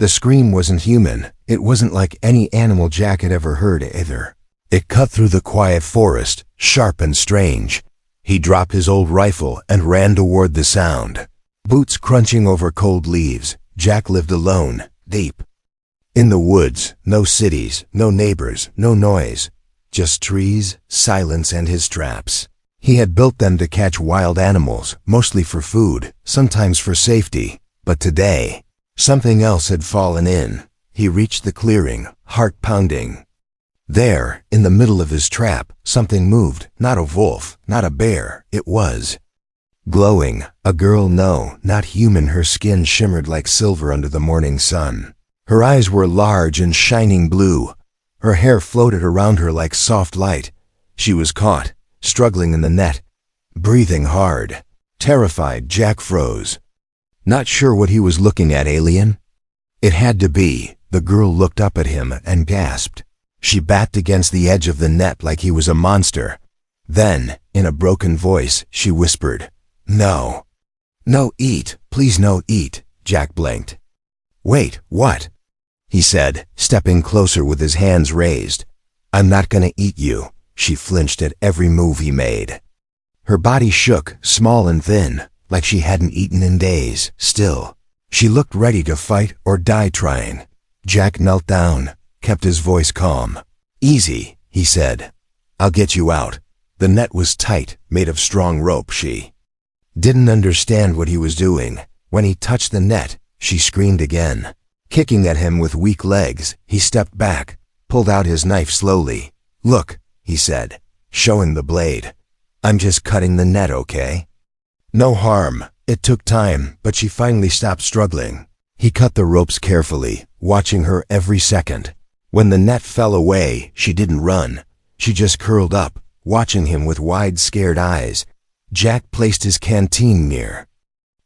The scream wasn't human. It wasn't like any animal Jack had ever heard either. It cut through the quiet forest, sharp and strange. He dropped his old rifle and ran toward the sound. Boots crunching over cold leaves, Jack lived alone, deep in the woods. No cities, no neighbors, no noise. Just trees, silence, and his traps. He had built them to catch wild animals, mostly for food, sometimes for safety. But today, something else had fallen in. He reached the clearing, heart pounding. There, in the middle of his trap, something moved. Not a wolf, not a bear. It was glowing. A girl, no, not human. Her skin shimmered like silver under the morning sun. Her eyes were large and shining blue. Her hair floated around her like soft light. She was caught, struggling in the net, breathing hard. Terrified, Jack froze. Not sure what he was looking at. Alien? It had to be. The girl looked up at him and gasped. She backed against the edge of the net like he was a monster. Then, in a broken voice, she whispered, "No. No, eat. Please, no, eat." Jack blinked. "Wait, what?" he said, stepping closer with his hands raised. "I'm not gonna eat you." She flinched at every move he made. Her body shook, small and thin, like she hadn't eaten in days. Still, she looked ready to fight or die trying. Jack knelt down, kept his voice calm. "Easy," he said. "I'll get you out." The net was tight, made of strong rope. She didn't understand what he was doing. When he touched the net, she screamed again. Kicking at him with weak legs, he stepped back, pulled out his knife slowly. "Look," he said, showing the blade. "I'm just cutting the net, okay? No harm." It took time, but she finally stopped struggling. He cut the ropes carefully, watching her every second. When the net fell away, she didn't run. She just curled up, watching him with wide, scared eyes. Jack placed his canteen near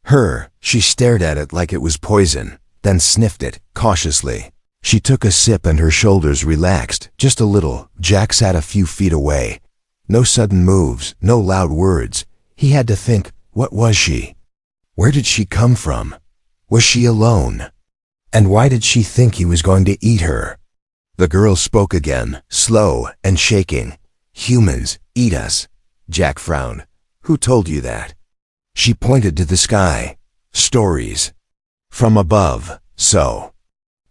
her. She stared at it like it was poison, then sniffed it, cautiously. She took a sip and her shoulders relaxed, just a little. Jack sat a few feet away. No sudden moves, no loud words. He had to think, what was she? Where did she come from? Was she alone? And why did she think he was going to eat her? The girl spoke again, slow and shaking. "Humans eat us." Jack frowned. "Who told you that?" She pointed to the sky. "Stories. From above, so."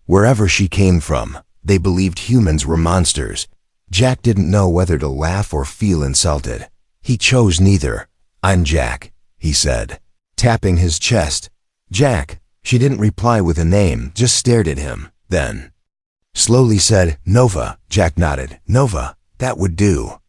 Wherever she came from, they believed humans were monsters. Jack didn't know whether to laugh or feel insulted. He chose neither. "I'm Jack," he said, tapping his chest. "Jack." She didn't reply with a name, just stared at him, then slowly said, "Nova." Jack nodded. "Nova, that would do."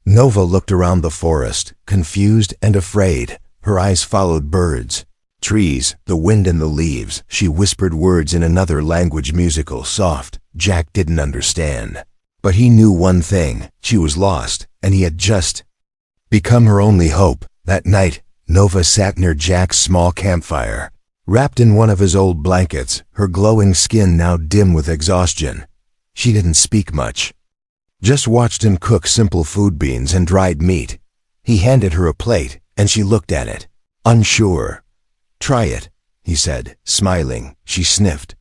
Nova looked around the forest, confused and afraid. Her eyes followed birds, trees, the wind and the leaves. She whispered words in another language, musical, soft. Jack didn't understand. But he knew one thing. She was lost, and he had just become her only hope. That night, Nova sat near Jack's small campfire, wrapped in one of his old blankets, her glowing skin now dim with exhaustion. She didn't speak much, just watched him cook simple food, beans and dried meat. He handed her a plate, and she looked at it, unsure. "Try it," he said, smiling. She sniffed,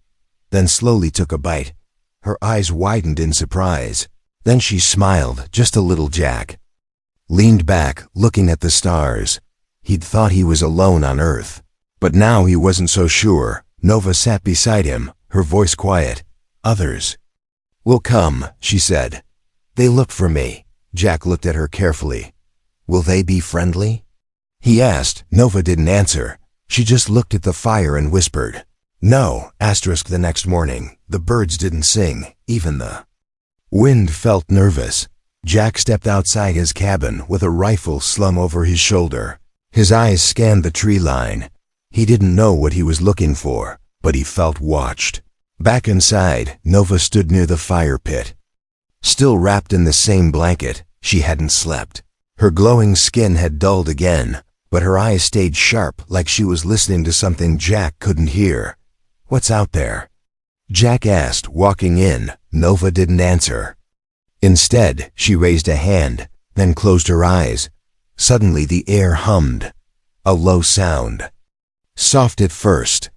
then slowly took a bite. Her eyes widened in surprise. Then she smiled, just a little. Jack leaned back, looking at the stars. He'd thought he was alone on Earth, but now he wasn't so sure. Nova sat beside him, her voice quiet. "Others will come," she said. "They look for me." Jack looked at her carefully. "Will they be friendly?" he asked. Nova didn't answer. She just looked at the fire and whispered, "No." The next morning, the birds didn't sing. Even the wind felt nervous. Jack stepped outside his cabin with a rifle slung over his shoulder. His eyes scanned the tree line. He didn't know what he was looking for, but he felt watched. Back inside, Nova stood near the fire pit. Still wrapped in the same blanket, she hadn't slept. Her glowing skin had dulled again, but her eyes stayed sharp, like she was listening to something Jack couldn't hear. "What's out there?" Jack asked, walking in. Nova didn't answer. Instead, she raised a hand, then closed her eyes. Suddenly the air hummed. A low sound. Soft at first,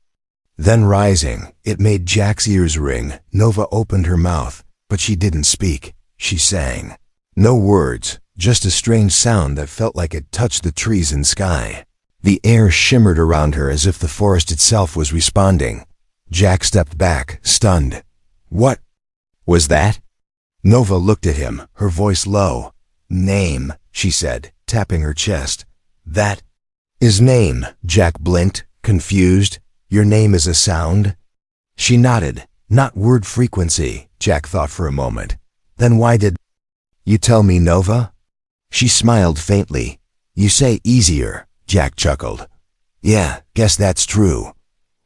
Then rising, it made Jack's ears ring. Nova opened her mouth, but she didn't speak. She sang. No words, just a strange sound that felt like it touched the trees and sky. The air shimmered around her as if the forest itself was responding. Jack stepped back, stunned. What was that? Nova looked at him, her voice low. Name, she said, tapping her chest. That is name, Jack blinked, confused. Your name is a sound? She nodded. Not word frequency, Jack thought for a moment. Then why did you tell me, Nova? She smiled faintly. You say easier, Jack chuckled. Yeah, guess that's true.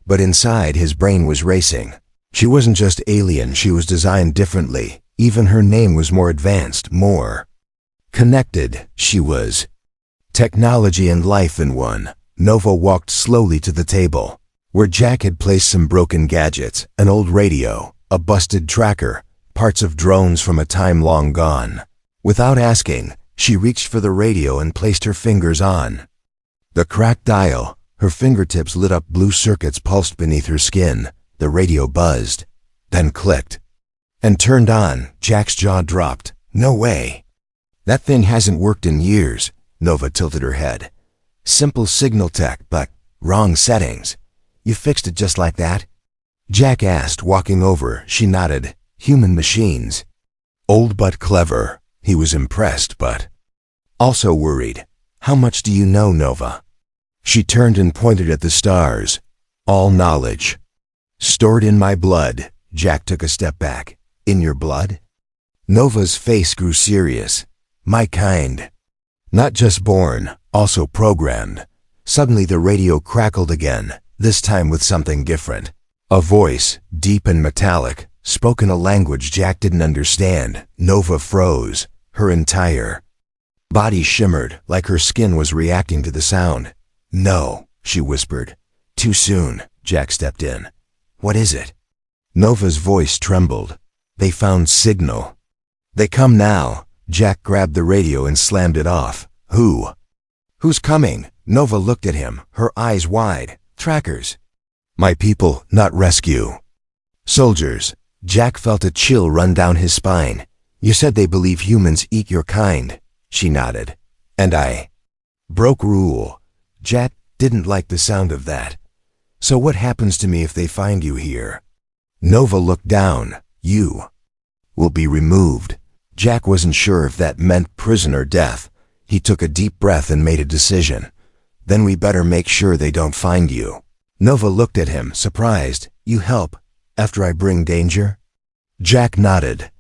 But inside his brain was racing. She wasn't just alien, she was designed differently. Even her name was more advanced, more connected. She was technology and life in one. Nova walked slowly to the table, where Jack had placed some broken gadgets, an old radio, a busted tracker, parts of drones from a time long gone. Without asking, she reached for the radio and placed her fingers on the cracked dial. Her fingertips lit up, blue circuits pulsed beneath her skin. The radio buzzed, then clicked, and turned on. Jack's jaw dropped. No way. That thing hasn't worked in years. Nova tilted her head. Simple signal tech, but wrong settings. You fixed it just like that? Jack asked, walking over. She nodded. Human machines. Old but clever. He was impressed, but also worried. How much do you know, Nova? She turned and pointed at the stars. All knowledge. Stored in my blood. Jack took a step back. In your blood? Nova's face grew serious. My kind. Not just born, also programmed. Suddenly the radio crackled again, this time with something different. A voice, deep and metallic, spoke in a language Jack didn't understand. Nova froze. Her entire body shimmered, like her skin was reacting to the sound. No, she whispered. Too soon. Jack stepped in. What is it? Nova's voice trembled. They found signal. They come now. Jack grabbed the radio and slammed it off. Who's coming? Nova looked at him, her eyes wide. Trackers. My people, not rescue. Soldiers. Jack felt a chill run down his spine. You said they believe humans eat your kind. She nodded. And I broke rule. Jack didn't like the sound of that. So what happens to me if they find you here? Nova looked down. You will be removed. Jack wasn't sure if that meant prison or death. He took a deep breath and made a decision. Then we better make sure they don't find you. Nova looked at him, surprised. You help after I bring danger? Jack nodded.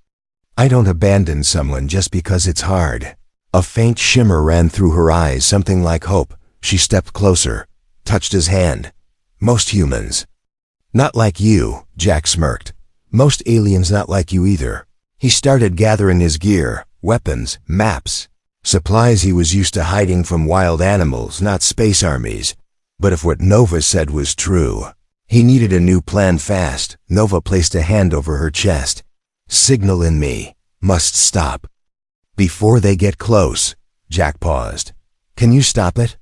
I don't abandon someone just because it's hard. A faint shimmer ran through her eyes, something like hope. She stepped closer, touched his hand. Most humans. Not like you, Jack smirked. Most aliens not like you either. He started gathering his gear, weapons, maps, supplies he was used to hiding from wild animals, not space armies. But if what Nova said was true, he needed a new plan fast. Nova placed a hand over her chest. Signal in me. Must stop. Before they get close. Jack paused. Can you stop it?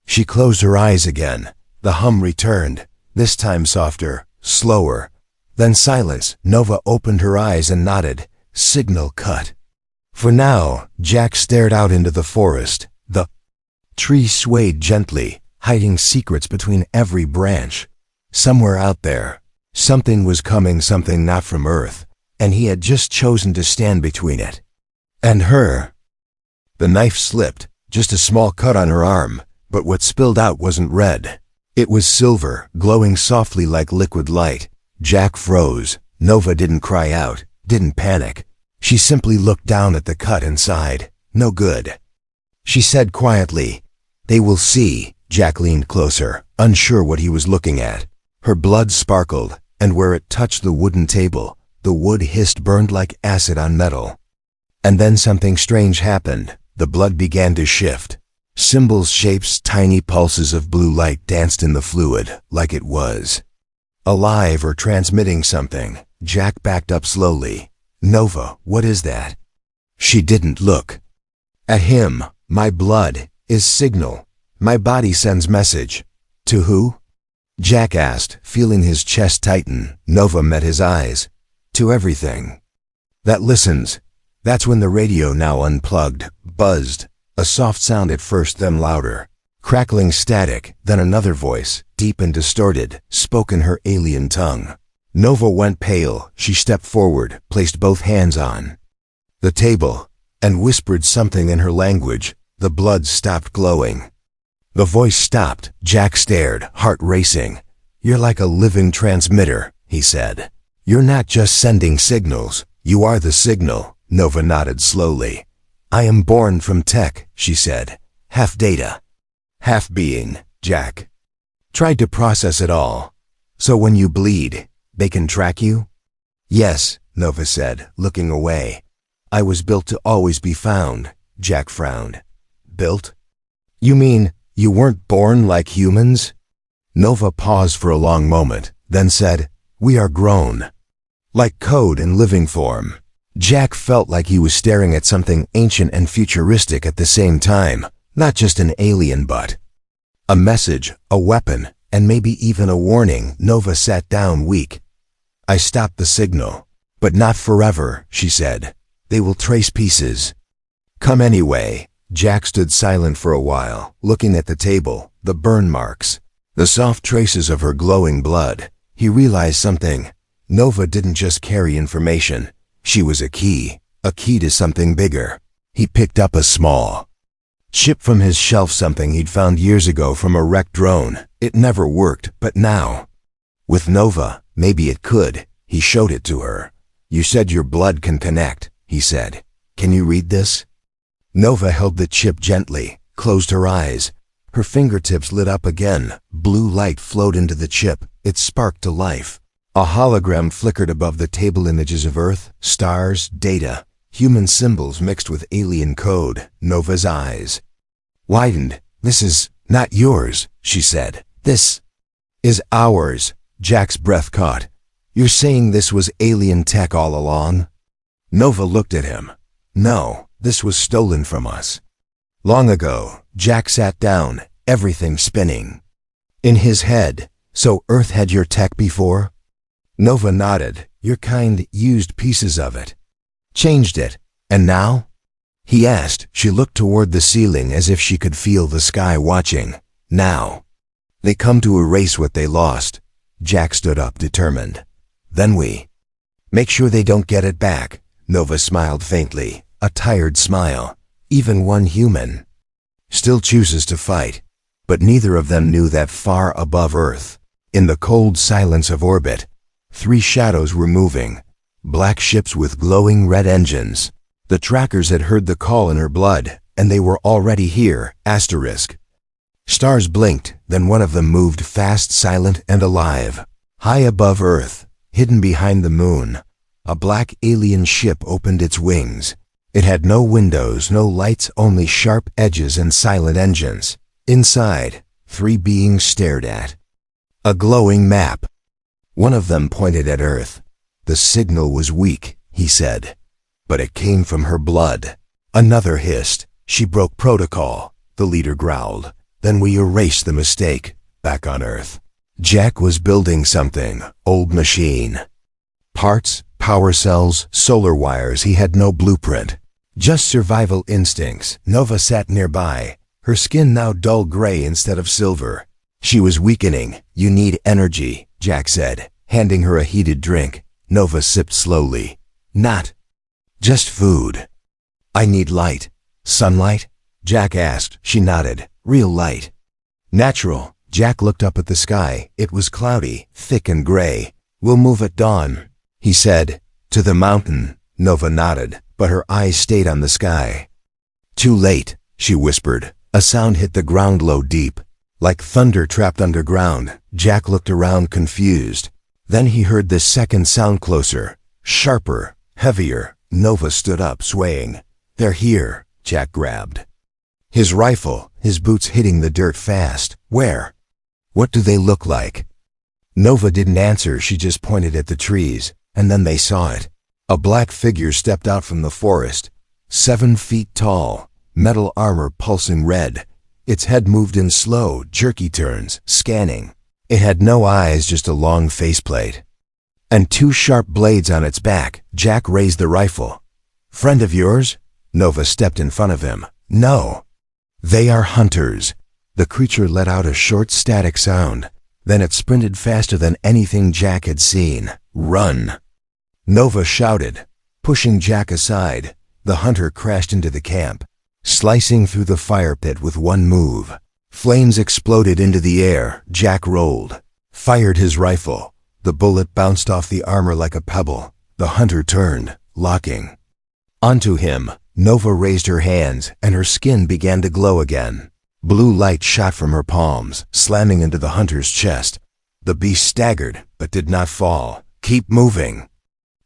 She closed her eyes again. The hum returned, this time softer, slower. Then silence. Nova opened her eyes and nodded. Signal cut. For now, Jack stared out into the forest. The tree swayed gently, hiding secrets between every branch. Somewhere out there, something was coming, something not from Earth, and he had just chosen to stand between it and her. The knife slipped, just a small cut on her arm, but what spilled out wasn't red. It was silver, glowing softly like liquid light. Jack froze. Nova didn't cry out, didn't panic. She simply looked down at the cut and sighed. No good. She said quietly, They will see. Jack leaned closer, unsure what he was looking at. Her blood sparkled, and where it touched the wooden table, the wood hissed, burned like acid on metal. And then something strange happened. The blood began to shift. Symbols, shapes, tiny pulses of blue light danced in the fluid, like it was alive or transmitting something. Jack backed up slowly. Nova, what is that? She didn't look at him. My blood is signal. My body sends message. To who? Jack asked, feeling his chest tighten. Nova met his eyes. To everything that listens. That's when the radio, now unplugged, buzzed. A soft sound at first, then louder. Crackling static, then another voice, deep and distorted, spoke in her alien tongue. Nova went pale. She stepped forward, placed both hands on the table, and whispered something in her language. The blood stopped glowing. The voice stopped. Jack stared, heart racing. "You're like a living transmitter," he said. "You're not just sending signals, you are the signal." Nova nodded slowly. "I am born from tech," she said. "Half data, half being." Jack tried to process it all. "So when you bleed, they can track you?" "Yes," Nova said, looking away. "I was built to always be found." Jack frowned. "Built? You mean you weren't born like humans?" Nova paused for a long moment, then said, "We are grown. Like code in living form." Jack felt like he was staring at something ancient and futuristic at the same time, not just an alien but a message, a weapon, and maybe even a warning. Nova sat down, weak. "I stopped the signal. But not forever," she said. "They will trace pieces." "Come anyway." Jack stood silent for a while, looking at the table, the burn marks, the soft traces of her glowing blood. He realized something. Nova didn't just carry information. She was a key to something bigger. He picked up a small chip from his shelf, something he'd found years ago from a wrecked drone. It never worked, but now, with Nova, maybe it could. He showed it to her. "You said your blood can connect," he said. "Can you read this?" Nova held the chip gently, closed her eyes. Her fingertips lit up again. Blue light flowed into the chip. It sparked to life. A hologram flickered above the table, images of Earth, stars, data, human symbols mixed with alien code. Nova's eyes widened. "This is not yours," she said. "This is ours." Jack's breath caught. "You're saying this was alien tech all along?" Nova looked at him. "No, this was stolen from us long ago." Jack sat down, everything spinning in his head. "So Earth had your tech before?" Nova nodded. "Your kind used pieces of it, changed it. And now?" he asked. She looked toward the ceiling as if she could feel the sky watching. "Now they come to erase what they lost." Jack stood up, determined. "Then we make sure they don't get it back." Nova smiled faintly, a tired smile. "Even one human still chooses to fight." But neither of them knew that far above Earth, in the cold silence of orbit, 3 shadows were moving. Black ships with glowing red engines. The trackers had heard the call in her blood, and they were already here. Asterisk. Stars blinked, then one of them moved fast, silent, and alive. High above Earth, hidden behind the moon, a black alien ship opened its wings. It had no windows, no lights, only sharp edges and silent engines. Inside, 3 beings stared at a glowing map. One of them pointed at Earth. "The signal was weak," he said, "but it came from her blood." Another hissed. "She broke protocol," the leader growled. "Then we erased the mistake." Back on Earth, Jack was building something, old machine. Parts, power cells, solar wires. He had no blueprint, just survival instincts. Nova sat nearby, her skin now dull gray instead of silver. She was weakening. "You need energy," Jack said, handing her a heated drink. Nova sipped slowly. "Not just food. I need light." "Sunlight?" Jack asked. She nodded. "Real light. Natural." Jack looked up at the sky. It was cloudy, thick and gray. "We'll move at dawn," he said. "To the mountain." Nova nodded, but her eyes stayed on the sky. "Too late," she whispered. A sound hit the ground, low, deep, like thunder trapped underground. Jack looked around, confused. Then he heard this second sound, closer, sharper, heavier. Nova stood up, swaying. "They're here." Jack grabbed his rifle, his boots hitting the dirt fast. "Where? What do they look like?" Nova didn't answer. She just pointed at the trees, and then they saw it. A black figure stepped out from the forest, 7 feet tall, metal armor pulsing red. Its head moved in slow, jerky turns, scanning. It had no eyes, just a long faceplate. And two sharp blades on its back. Jack raised the rifle. "Friend of yours?" Nova stepped in front of him. "No. They are hunters." The creature let out a short static sound. Then it sprinted faster than anything Jack had seen. "Run!" Nova shouted. Pushing Jack aside, the hunter crashed into the camp, slicing through the fire pit with one move. Flames exploded into the air. Jack rolled, fired his rifle. The bullet bounced off the armor like a pebble. The hunter turned, locking onto him. Nova raised her hands, and her skin began to glow again. Blue light shot from her palms, slamming into the hunter's chest. The beast staggered, but did not fall. "Keep moving,"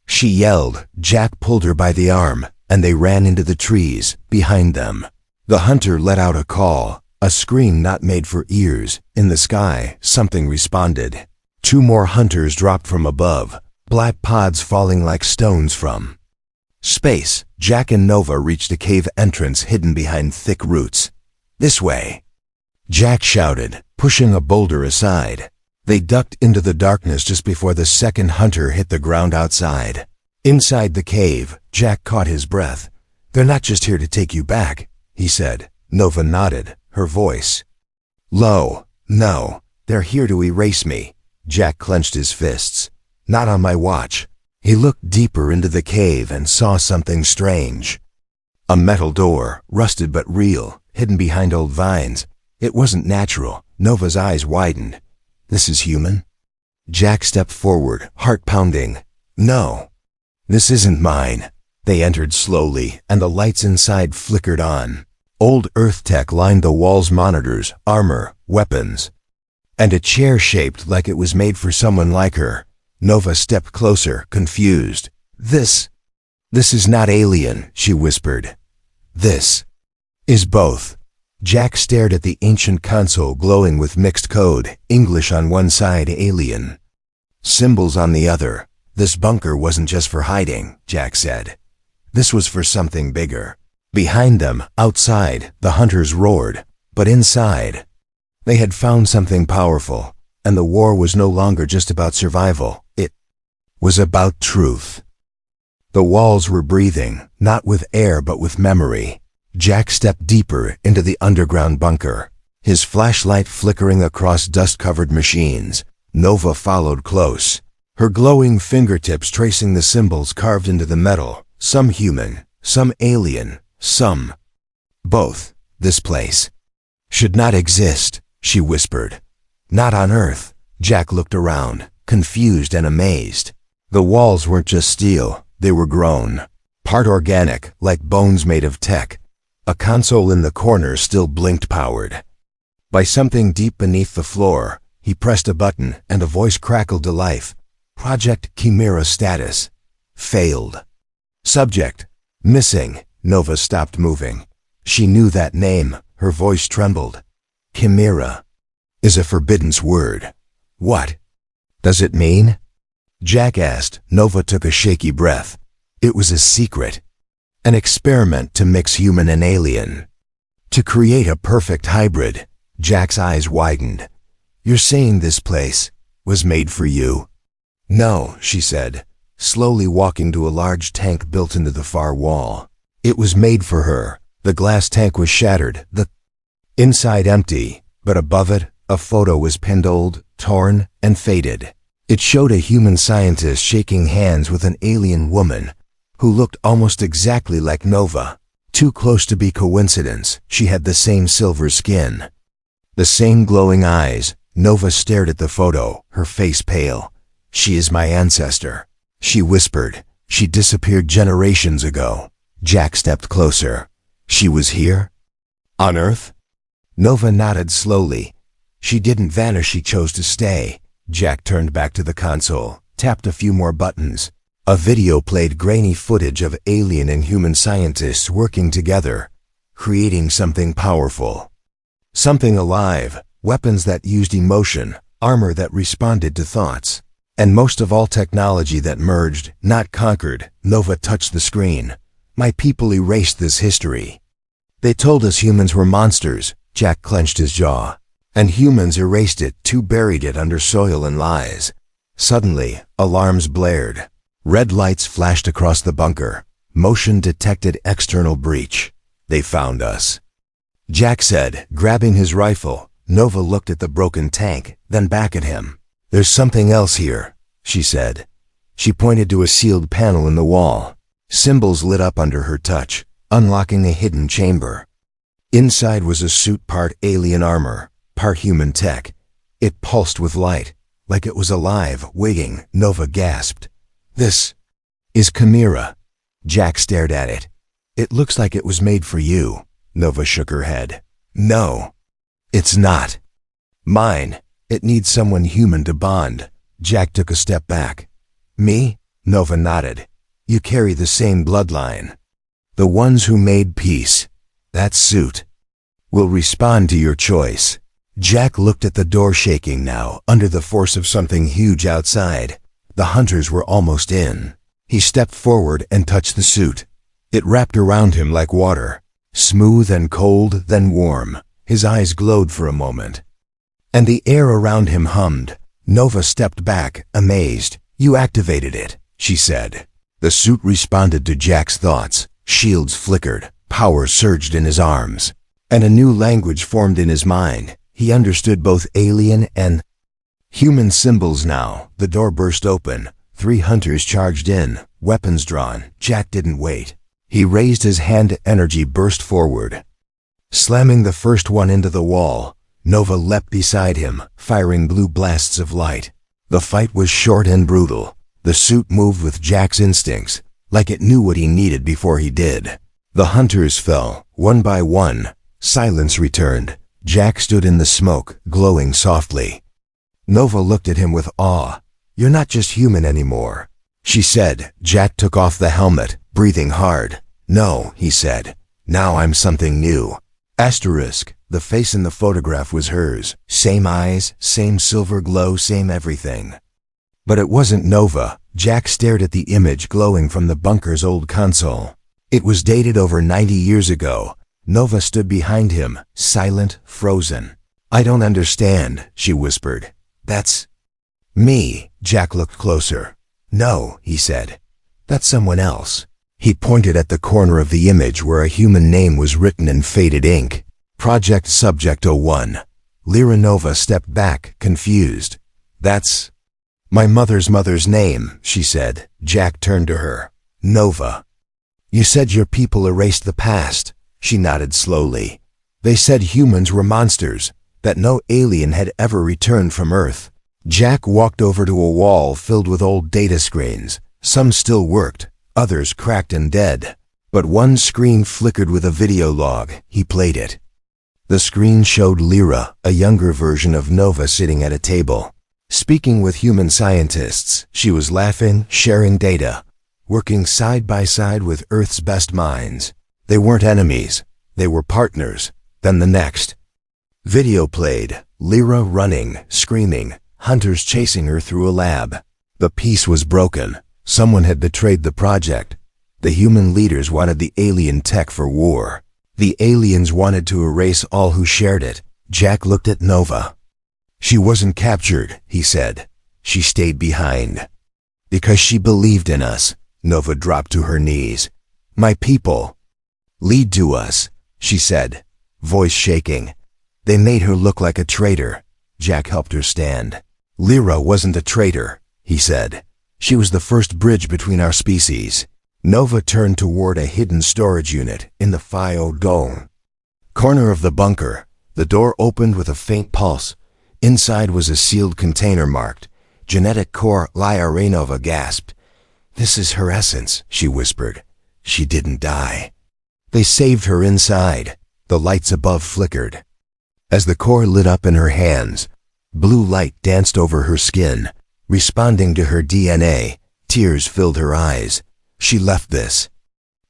she yelled. Jack pulled her by the arm, and they ran into the trees behind them. The hunter let out a call, a scream not made for ears. In the sky, something responded. Two more hunters dropped from above, black pods falling like stones from space. Jack and Nova reached a cave entrance hidden behind thick roots. "This way," Jack shouted, pushing a boulder aside. They ducked into the darkness just before the second hunter hit the ground outside. Inside the cave, Jack caught his breath. "They're not just here to take you back," he said. Nova nodded, her voice low. "No, they're here to erase me." Jack clenched his fists. "Not on my watch." He looked deeper into the cave and saw something strange. A metal door, rusted but real, hidden behind old vines. It wasn't natural. Nova's eyes widened. "This is human?" Jack stepped forward, heart pounding. "No, this isn't mine." They entered slowly, and the lights inside flickered on. Old Earth tech lined the walls, monitors, armor, weapons, and a chair shaped like it was made for someone like her. Nova stepped closer, confused. This is not alien," she whispered. "This is both." Jack stared at the ancient console glowing with mixed code, English on one side, alien symbols on the other. "This bunker wasn't just for hiding," Jack said. "This was for something bigger." Behind them, outside, the hunters roared. But inside, they had found something powerful, and the war was no longer just about survival. It was about truth. The walls were breathing, not with air but with memory. Jack stepped deeper into the underground bunker, his flashlight flickering across dust-covered machines. Nova followed close, her glowing fingertips tracing the symbols carved into the metal. Some human, some alien, some both. "This place should not exist," she whispered. "Not on Earth." Jack looked around, confused and amazed. The walls weren't just steel, they were grown, part organic, like bones made of tech. A console in the corner still blinked, powered by something deep beneath the floor. He pressed a button, and a voice crackled to life. "Project Chimera status. Failed. Subject missing." Nova stopped moving. She knew that name. Her voice trembled. "Chimera is a forbidden word. What does it mean?" Jack asked. Nova took a shaky breath. "It was a secret. An experiment to mix human and alien. To create a perfect hybrid." Jack's eyes widened. "You're saying this place was made for you?" "No," she said, slowly walking to a large tank built into the far wall. "It was made for her." The glass tank was shattered, the inside empty, but above it, a photo was pinned, old, torn, and faded. It showed a human scientist shaking hands with an alien woman who looked almost exactly like Nova. Too close to be coincidence. She had the same silver skin, the same glowing eyes. Nova stared at the photo, her face pale. "She is my ancestor," she whispered. "She disappeared generations ago." Jack stepped closer. "She was here? On Earth?" Nova nodded slowly. "She didn't vanish, she chose to stay." Jack turned back to the console, tapped a few more buttons. A video played, grainy footage of alien and human scientists working together, creating something powerful, something alive, weapons that used emotion, armor that responded to thoughts, and most of all, technology that merged, not conquered. Nova touched the screen. "My people erased this history. They told us humans were monsters." Jack clenched his jaw. And humans erased it, too, buried it under soil and lies. Suddenly, alarms blared. Red lights flashed across the bunker. Motion detected external breach. They found us. Jack said, grabbing his rifle. Nova looked at the broken tank, then back at him. There's something else here, she said. She pointed to a sealed panel in the wall. Symbols lit up under her touch, unlocking a hidden chamber. Inside was a suit part alien armor, part human tech. It pulsed with light, like it was alive, waiting. Nova gasped. This is Chimera. Jack stared at it. It looks like it was made for you. Nova shook her head. No, it's not. Mine. It needs someone human to bond. Jack took a step back. Me? Nova nodded. You carry the same bloodline. The ones who made peace. That suit will respond to your choice. Jack looked at the door, shaking now, under the force of something huge outside. The hunters were almost in. He stepped forward and touched the suit. It wrapped around him like water. Smooth and cold, then warm. His eyes glowed for a moment. And the air around him hummed. Nova stepped back, amazed. You activated it, she said. The suit responded to Jack's thoughts. Shields flickered. Power surged in his arms. And a new language formed in his mind. He understood both alien and human symbols now. The door burst open. 3 hunters charged in, weapons drawn. Jack didn't wait. He raised his hand. Energy burst forward, slamming the first one into the wall. Nova leapt beside him, firing blue blasts of light. The fight was short and brutal. The suit moved with Jack's instincts, like it knew what he needed before he did. The hunters fell, one by one. Silence returned. Jack stood in the smoke, glowing softly. Nova looked at him with awe. You're not just human anymore, she said. Jack took off the helmet, breathing hard. No, he said. Now I'm something new. Asterisk. The face in the photograph was hers. Same eyes, same silver glow, same everything. But it wasn't Nova. Jack stared at the image glowing from the bunker's old console. It was dated over 90 years ago. Nova stood behind him, silent, frozen. I don't understand, she whispered. That's me. Jack looked closer. No, he said. That's someone else. He pointed at the corner of the image where a human name was written in faded ink. Project Subject 01. Lyra. Nova stepped back, confused. That's my mother's name, she said. Jack turned to her. Nova. You said your people erased the past. She nodded slowly. They said humans were monsters, that no alien had ever returned from Earth. Jack walked over to a wall filled with old data screens. Some still worked, others cracked and dead. But one screen flickered with a video log. He played it. The screen showed Lyra, a younger version of Nova, sitting at a table, speaking with human scientists. She was laughing, sharing data, working side by side with Earth's best minds. They weren't enemies. They were partners. Then the next video played. Lyra running, screaming, hunters chasing her through a lab. The peace was broken. Someone had betrayed the project. The human leaders wanted the alien tech for war. The aliens wanted to erase all who shared it. Jack looked at Nova. She wasn't captured, he said. She stayed behind. Because she believed in us. Nova dropped to her knees. My people lead to us, she said, voice shaking. They made her look like a traitor. Jack helped her stand. Lyra wasn't a traitor, he said. She was the first bridge between our species. Nova turned toward a hidden storage unit in the Fio Dome corner of the bunker. The door opened with a faint pulse. Inside was a sealed container marked Genetic Core. Lyra. Nova gasped. This is her essence, she whispered. She didn't die. They saved her inside. The lights above flickered. As the core lit up in her hands, blue light danced over her skin, responding to her DNA. Tears filled her eyes. She left this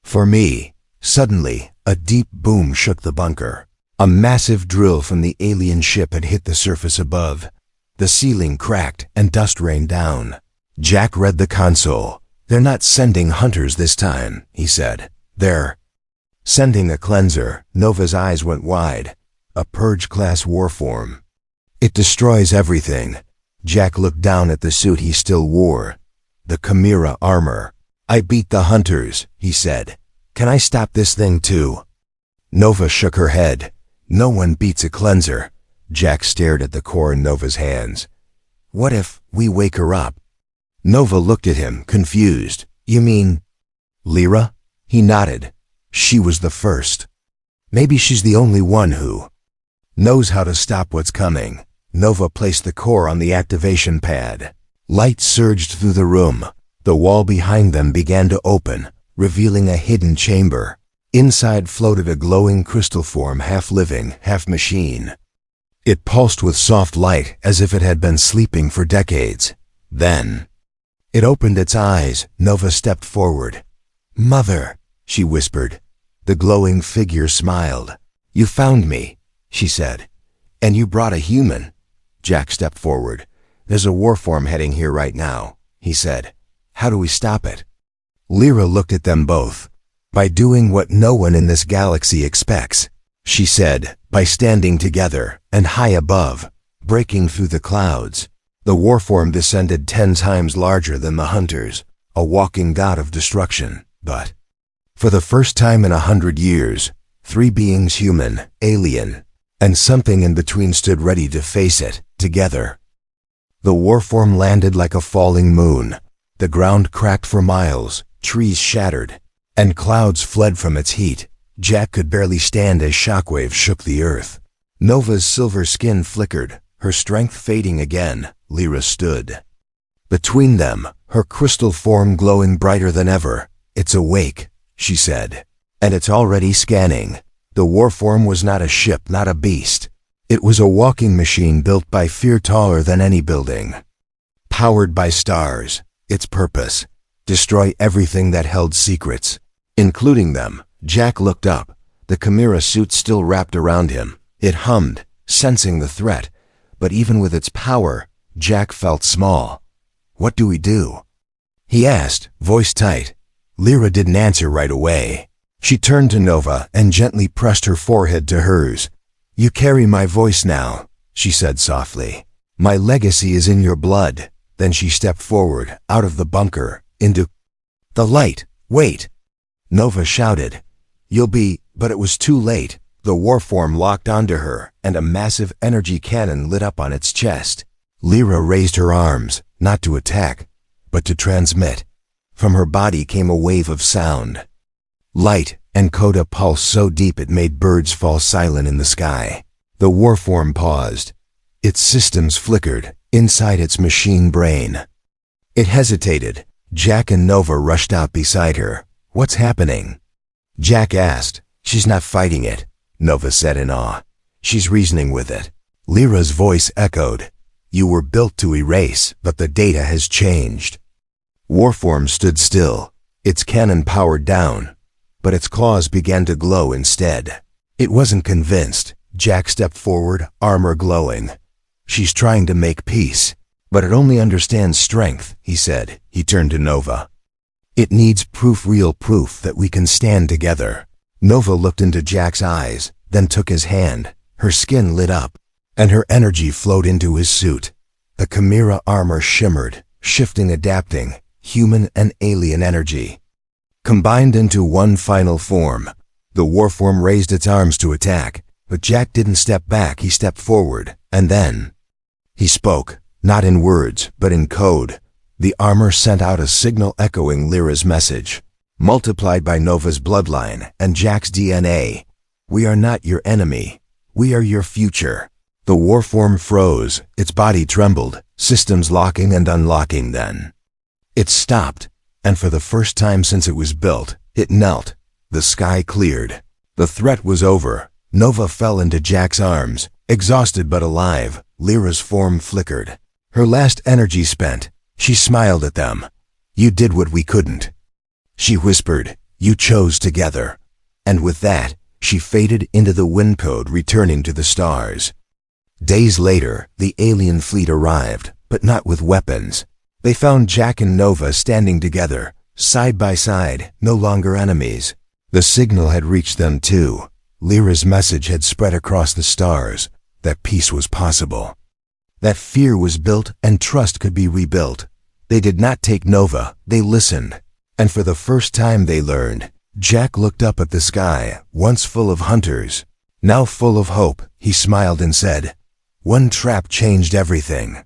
for me. Suddenly, a deep boom shook the bunker. A massive drill from the alien ship had hit the surface above. The ceiling cracked and dust rained down. Jack read the console. They're not sending hunters this time, he said. They're sending a cleanser. Nova's eyes went wide. A purge-class warform. It destroys everything. Jack looked down at the suit he still wore. The Chimera armor. I beat the hunters, he said. Can I stop this thing too? Nova shook her head. No one beats a cleanser. Jack stared at the core in Nova's hands. What if we wake her up? Nova looked at him, confused. You mean Lyra? He nodded. She was the first. Maybe she's the only one who knows how to stop what's coming. Nova placed the core on the activation pad. Light surged through the room. The wall behind them began to open, revealing a hidden chamber. Inside floated a glowing crystal form, half living, half machine. It pulsed with soft light as if it had been sleeping for decades. Then it opened its eyes. Nova stepped forward. Mother, she whispered. The glowing figure smiled. You found me, she said. And you brought a human. Jack stepped forward. There's a warform heading here right now, he said. How do we stop it? Lyra looked at them both. By doing what no one in this galaxy expects, she said, by standing together and high above, breaking through the clouds. The warform descended 10 times larger than the hunters, a walking god of destruction. But for the first time in 100 years, 3 beings, human, alien, and something in between, stood ready to face it, together. The warform landed like a falling moon. The ground cracked for miles, trees shattered, and clouds fled from its heat. Jack could barely stand as shockwaves shook the earth. Nova's silver skin flickered, her strength fading again. Lyra stood between them, her crystal form glowing brighter than ever. It's awake, she said, and it's already scanning. The warform was not a ship, not a beast. It was a walking machine built by fear, taller than any building. Powered by stars. Its purpose: destroy everything that held secrets, including them. Jack looked up. The Chimera suit still wrapped around him. It hummed, sensing the threat. But even with its power, Jack felt small. What do we do? He asked, voice tight. Lyra didn't answer right away. She turned to Nova and gently pressed her forehead to hers. You carry my voice now, she said softly. My legacy is in your blood. Then she stepped forward, out of the bunker, into the light. Wait! Nova shouted. But it was too late. The warform locked onto her, and a massive energy cannon lit up on its chest. Lyra raised her arms, not to attack, but to transmit. From her body came a wave of sound. Light and coda pulsed so deep it made birds fall silent in the sky. The warform paused. Its systems flickered inside its machine brain. It hesitated. Jack and Nova rushed out beside her. What's happening? Jack asked. She's not fighting it, Nova said in awe. She's reasoning with it. Lyra's voice echoed. You were built to erase, but the data has changed. Warform stood still, its cannon powered down, but its claws began to glow instead. It wasn't convinced. Jack stepped forward, armor glowing. She's trying to make peace, but it only understands strength, he said. He turned to Nova. It needs proof, real proof that we can stand together. Nova looked into Jack's eyes, then took his hand. Her skin lit up, and her energy flowed into his suit. The Chimera armor shimmered, shifting, adapting, human and alien energy combined into one final form. The warform raised its arms to attack, but Jack didn't step back. He stepped forward, and then he spoke, not in words, but in code. The armor sent out a signal echoing Lyra's message, multiplied by Nova's bloodline and Jack's DNA. We are not your enemy. We are your future. The warform froze. Its body trembled, systems locking and unlocking. Then it stopped, and for the first time since it was built, it knelt. The sky cleared. The threat was over. Nova fell into Jack's arms, exhausted but alive. Lyra's form flickered, her last energy spent. She smiled at them. You did what we couldn't, she whispered. You chose together. And with that, she faded into the wind code, returning to the stars. Days later, the alien fleet arrived, but not with weapons. They found Jack and Nova standing together, side by side, no longer enemies. The signal had reached them too. Lyra's message had spread across the stars, that peace was possible. That fear was built and trust could be rebuilt. They did not take Nova, they listened. And for the first time they learned. Jack looked up at the sky, once full of hunters, now full of hope. He smiled and said, "One trap changed everything."